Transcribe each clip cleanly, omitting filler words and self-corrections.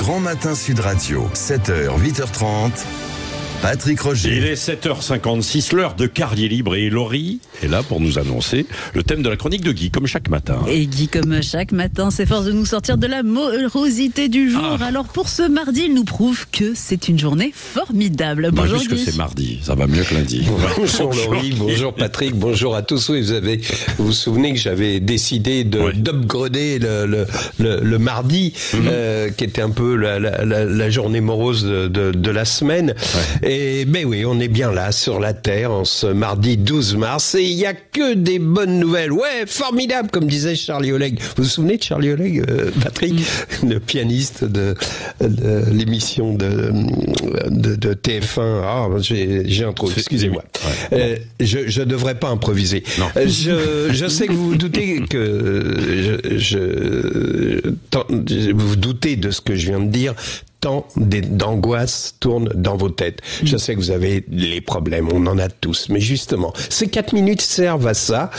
Grand Matin Sud Radio, 7h, 8h30. Patrick Roger. Il est 7h56, l'heure de Carrier Libre et Laurie est là pour nous annoncer le thème de la chronique de Guy, comme chaque matin. Et Guy, comme chaque matin, s'efforce de nous sortir de la morosité du jour. Alors pour ce mardi, il nous prouve que c'est une journée formidable. Bonjour puisque Guy. c'est mardi, ça va mieux que lundi. Bonjour Laurie, bonjour Patrick, bonjour à tous. Oui, vous vous souvenez que j'avais décidé d'upgrader le mardi, qui était un peu la journée morose de la semaine. Ouais. Mais oui, on est bien là, sur la Terre, en ce mardi 12 mars, et il n'y a que des bonnes nouvelles. Ouais, formidable, comme disait Charlie Oleg. Vous vous souvenez de Charlie Oleg, Patrick, le pianiste de l'émission de TF1. Ah, j'ai un trou, excusez-moi. Ouais. Je devrais pas improviser. Non. Je sais que vous vous doutez vous vous doutez de ce que je viens de dire. Tant d'angoisse tourne dans vos têtes. Je sais que vous avez les problèmes, on en a tous. Mais justement, ces 4 minutes servent à ça.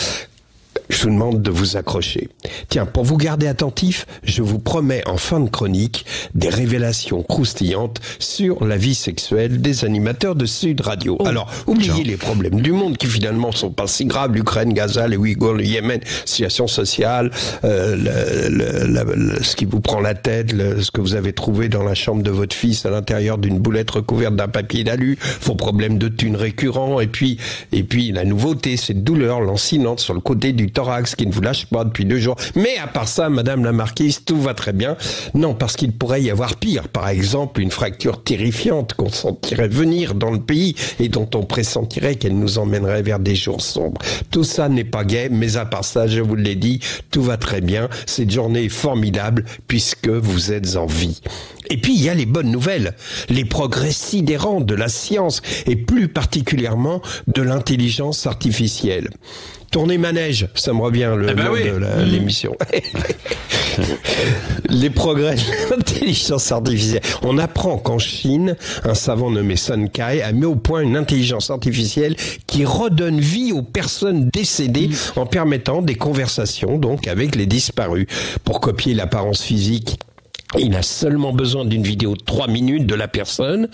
Je vous demande de vous accrocher. Tiens, pour vous garder attentif, je vous promets en fin de chronique des révélations croustillantes sur la vie sexuelle des animateurs de Sud Radio. Alors, oubliez les problèmes du monde qui finalement sont pas si graves. L'Ukraine, Gaza, les Ouïghours, le Yémen, situation sociale, ce qui vous prend la tête, ce que vous avez trouvé dans la chambre de votre fils à l'intérieur d'une boulette recouverte d'un papier d'alu, vos problèmes de thunes récurrents, et puis la nouveauté, cette douleur lancinante sur le côté du thorax qui ne vous lâche pas depuis 2 jours. Mais à part ça, Madame la Marquise, tout va très bien. Non, parce qu'il pourrait y avoir pire. Par exemple, une fracture terrifiante qu'on sentirait venir dans le pays et dont on pressentirait qu'elle nous emmènerait vers des jours sombres. Tout ça n'est pas gai, mais à part ça, je vous l'ai dit, tout va très bien. Cette journée est formidable puisque vous êtes en vie. Et puis, il y a les bonnes nouvelles, les progrès sidérants de la science et plus particulièrement de l'intelligence artificielle. Tournez manège, ça me revient le nom de l'émission. Les progrès de l'intelligence artificielle. On apprend qu'en Chine, un savant nommé Sun Kai a mis au point une intelligence artificielle qui redonne vie aux personnes décédées en permettant des conversations donc avec les disparus. Pour copier l'apparence physique, il a seulement besoin d'une vidéo de 3 minutes de la personne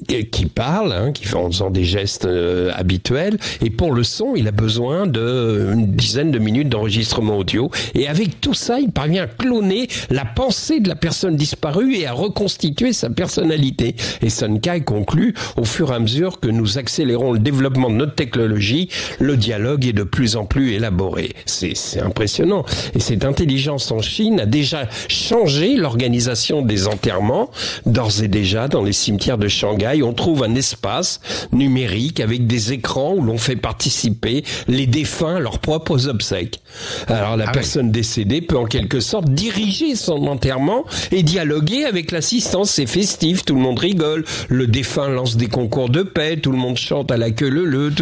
qui parle, qui fait en faisant des gestes habituels. Et pour le son, il a besoin d'une dizaine de minutes d'enregistrement audio. Et avec tout ça, il parvient à cloner la pensée de la personne disparue et à reconstituer sa personnalité. Et Sun Kai conclut, au fur et à mesure que nous accélérons le développement de notre technologie, le dialogue est de plus en plus élaboré. C'est impressionnant. Et cette intelligence en Chine a déjà changé l'organisation des enterrements. D'ores et déjà, dans les cimetières de Shanghai, on trouve un espace numérique avec des écrans où l'on fait participer les défunts à leurs propres obsèques. Alors la personne décédée peut en quelque sorte diriger son enterrement et dialoguer avec l'assistance. C'est festif, tout le monde rigole. Le défunt lance des concours de paix, tout le monde chante à la queue leu-leu.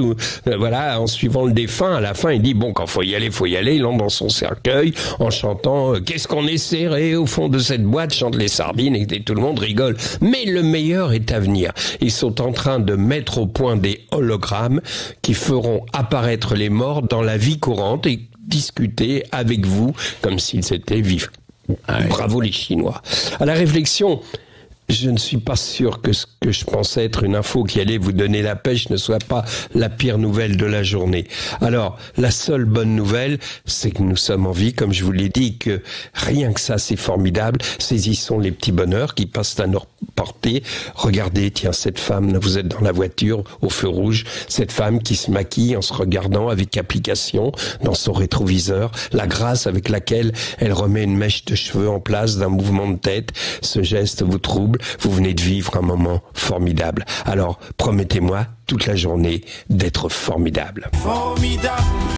Voilà, en suivant le défunt, à la fin, il dit bon, quand faut y aller, faut y aller. Il entre dans son cercueil en chantant qu'est-ce qu'on est serré au fond de cette boîte, chante les sardines et tout le monde rigole. Mais le meilleur est à venir. Ils sont en train de mettre au point des hologrammes qui feront apparaître les morts dans la vie courante et discuter avec vous comme s'ils étaient vifs. Bravo les Chinois. À la réflexion, je ne suis pas sûr que ce que je pensais être une info qui allait vous donner la pêche ne soit pas la pire nouvelle de la journée. Alors, la seule bonne nouvelle, c'est que nous sommes en vie, comme je vous l'ai dit, que rien que ça, c'est formidable. Saisissons les petits bonheurs qui passent à notre portée. Regardez, tiens, cette femme, vous êtes dans la voiture, au feu rouge, cette femme qui se maquille en se regardant avec application dans son rétroviseur, la grâce avec laquelle elle remet une mèche de cheveux en place d'un mouvement de tête, ce geste vous trouble. Vous venez de vivre un moment formidable. Alors, promettez-moi toute la journée d'être formidable. Formidable.